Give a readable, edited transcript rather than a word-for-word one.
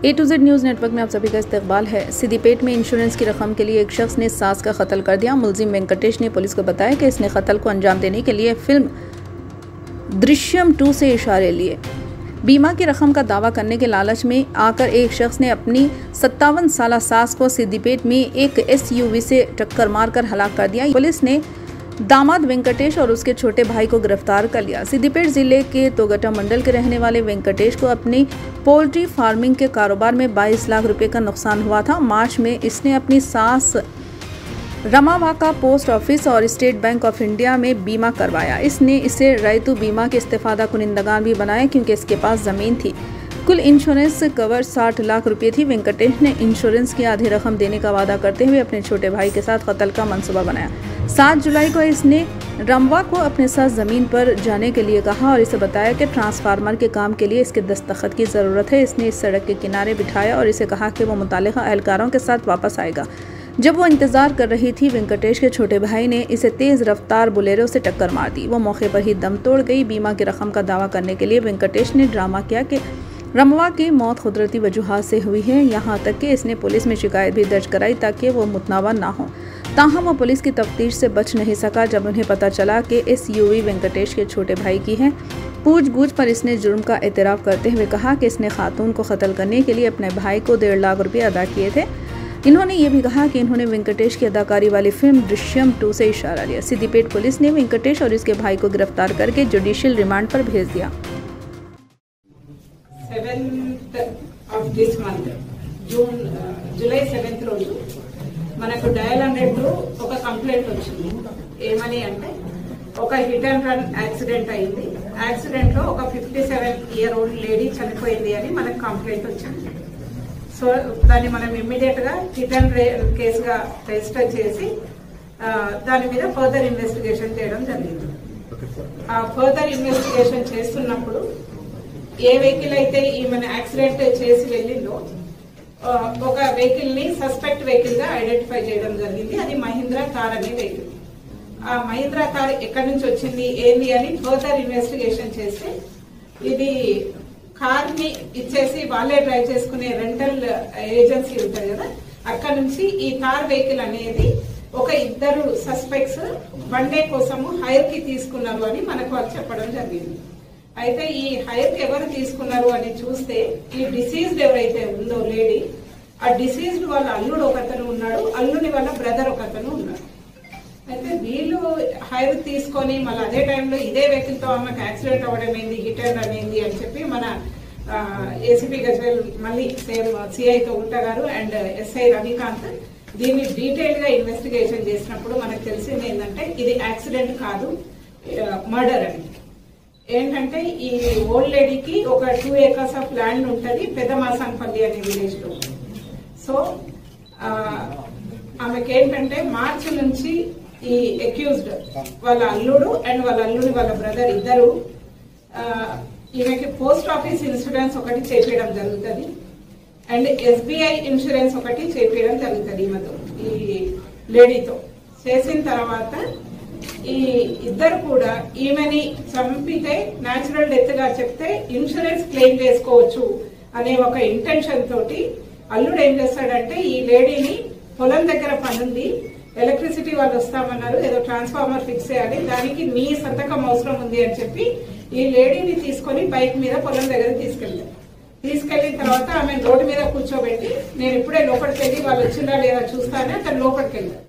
A to Z news network में आप सभी का इस्तकबाल है। सिद्दीपेट में इंश्योरेंस की रकम के लिए एक शख्स ने सास का कत्ल कर दिया। मुलजिम वेंकटेश ने पुलिस को बताया कि इसने कत्ल को अंजाम देने के लिए फिल्म दृश्यम 2 से इशारे लिए। बीमा की रकम का दावा करने के लालच में आकर एक शख्स ने अपनी 57 साला सास को सिद्दीपेट में एक SUV से टक्कर मारकर हलाक कर दिया। पुलिस ने दामाद वेंकटेश और उसके छोटे भाई को गिरफ्तार कर लिया। सिद्दीपेट जिले के तोगटा मंडल के रहने वाले वेंकटेश को अपनी पोल्ट्री फार्मिंग के कारोबार में 22 लाख रुपए का नुकसान हुआ था। मार्च में इसने अपनी सास रमावाका पोस्ट ऑफिस और स्टेट बैंक ऑफ इंडिया में बीमा करवाया। इसने इसे रैतु बीमा के इस्तेफादा कुनिंदगान भी बनाया क्योंकि इसके पास ज़मीन थी। कुल इंश्योरेंस कवर 60 लाख रुपए थी। वेंकटेश ने इंश्योरेंस की आधी रकम देने का वादा करते हुए अपने छोटे भाई के साथ कत्ल का मंसूबा बनाया। 7 जुलाई को इसने रमवा को अपने साथ ज़मीन पर जाने के लिए कहा और इसे बताया कि ट्रांसफार्मर के काम के लिए इसके दस्तखत की ज़रूरत है। इसने इस सड़क के किनारे बिठाया और इसे कहा कि वो मुतालिका एहलकारों के साथ वापस आएगा। जब वो इंतज़ार कर रही थी, वेंकटेश के छोटे भाई ने इसे तेज़ रफ्तार बुलेरो से टक्कर मार दी। वो मौके पर ही दम तोड़ गई। बीमा की रकम का दावा करने के लिए वेंकटेश ने ड्रामा किया कि रमवा की मौत कुदरती वजूहात से हुई है। यहाँ तक कि इसने पुलिस में शिकायत भी दर्ज कराई ताकि वो मुतनावा ना हो। ताहम वो पुलिस की तफ्तीश से बच नहीं सका। जब उन्हें पता चला कि SUV वेंकटेश के छोटे भाई की है, पूछ-गूछ पर इसने जुर्म का एतराफ़ करते हुए कहा कि इसने खातून को कत्ल करने के लिए अपने भाई को 1.5 लाख रुपये अदा किए थे। इन्होंने ये भी कहा कि इन्होंने वेंकटेश की अदाकारी वाली फिल्म दृश्यम 2 से इशारा लिया। सिद्दीपेट पुलिस ने वेंकटेश और इसके भाई को गिरफ्तार करके जुडिशियल रिमांड पर भेज दिया। 7th of this month, July 7th రోజు మనకు డయల్ 100 ఒక కంప్లైంట్ వచ్చింది. ఏమని అంటే ఒక హిట్ అండ్ రన్ యాక్సిడెంట్ అయింది. యాక్సిడెంట్ లో ఒక 57-year-old లేడీ చనిపోయింది అని మనకు కంప్లైంట్ వచ్చింది. సో దాన్ని మనం ఇమ్మీడియట్ గా హిట్ అండ్ కేసుగా రిజిస్టర్ చేసి దాని మీద ఫర్దర్ ఇన్వెస్టిగేషన్ చేయడం జరిగింది. ఆ ఫర్దర్ ఇన్వెస్టిగేషన్ చేస్తున్నప్పుడు ఏ వెహికల్ అయితే ఈమెను యాక్సిడెంట్ చేసి వెళ్ళిందో ఒక వెహికల్ ని సస్పెక్ట్ వెహికల్ గా ఐడెంటిఫై చేయడం జరిగింది. అది మహీంద్రా కార్ అనే వెహికల్. ఆ మహీంద్రా కార్ ఎక్కడి నుంచి వచ్చింది ఏంది అని ఫర్దర్ ఇన్వెస్టిగేషన్ చేస్తే ఇది కార్ ని ఇచ్చేసి వాళ్ళే డ్రైవ్ చేసుకునే రెంటల్ ఏజెన్సీ ఉంటుంది కదా, అక్కడ నుంచి ఈ కార్ వెహికల్ అనేది ఒక 2 సస్పెక్ట్స్ వన్ డే కోసము హైర్ కి తీసుకున్నారు అని మనకు వాళ్ళు చెప్పడం జరిగింది. అయితే ఈ హైర్ ఎవరు తీసుకున్నారు అని చూస్తే ఈ డిసీజ్డ్ ఎవరైతే ఉందో లేడీ, ఆ డిసీజ్డ్ వాళ్ళ అల్లుడు ఒకతను ఉన్నాడు, అల్లుని వాళ్ళ బ్రదర్ ఒకతను ఉన్నాడు. అయితే వీళ్ళు హైర్ తీసుకొని మళ్ళీ అదే టైంలో ఇదే వెహికల్ తో ఆమెకు యాక్సిడెంట్ అవ్వడం ఏంది, హిట్ అండ్ రన్ ఏంది అని చెప్పి మన ACP గజ్వేల్ మళ్ళీ సేమ్ CI తోగుంట గారు అండ్ SI రవికాంత్ దీన్ని డీటెయిల్ గా ఇన్వెస్టిగేషన్ చేసినప్పుడు మనకు తెలిసింది ఏంటంటే ఇది యాక్సిడెంట్ కాదు, మర్డర్ అని. ఏంటంటే ఈ ఓల్డ్ లేడీకి ఒక 2 acres ఆఫ్ ల్యాండ్ ఉంటది పెద్ద మాసాన్పల్లి అనే విలేజ్ లో. సో ఆమెకి ఏంటంటే మార్చి నుంచి ఈ అక్యూజ్డ్ వాళ్ళ అల్లుడు అండ్ వాళ్ళ అల్లుడి వాళ్ళ బ్రదర్ ఇద్దరు ఈమెకి పోస్ట్ ఆఫీస్ ఇన్సూరెన్స్ ఒకటి చేపించడం జరుగుతుంది అండ్ SBI ఇన్సూరెన్స్ ఒకటి చేపించడం జరుగుతుంది ఈమెతో, ఈ లేడీతో. చేసిన తర్వాత ఈ ఇద్దరు కూడా ఈమెని చంపితే న్యాచురల్ డెత్ గా చెప్తే ఇన్సూరెన్స్ క్లెయిమ్ చేసుకోవచ్చు అనే ఒక ఇంటెన్షన్ తోటి అల్లుడు ఏం చేస్తాడంటే ఈ లేడీని పొలం దగ్గర పనుంది, ఎలక్ట్రిసిటీ వాళ్ళు వస్తామన్నారు, ఏదో ట్రాన్స్ఫార్మర్ ఫిక్స్ చేయాలి, దానికి నీ సంతకం అవసరం ఉంది అని చెప్పి ఈ లేడీని తీసుకొని బైక్ మీద పొలం దగ్గర తీసుకెళ్లిన తర్వాత ఆమె రోడ్డు మీద కూర్చోబెట్టి నేను ఇప్పుడే లోపలికి వెళ్ళి వాళ్ళు వచ్చిందా లేదా చూస్తానే అతను లోపలికి వెళ్ళారు.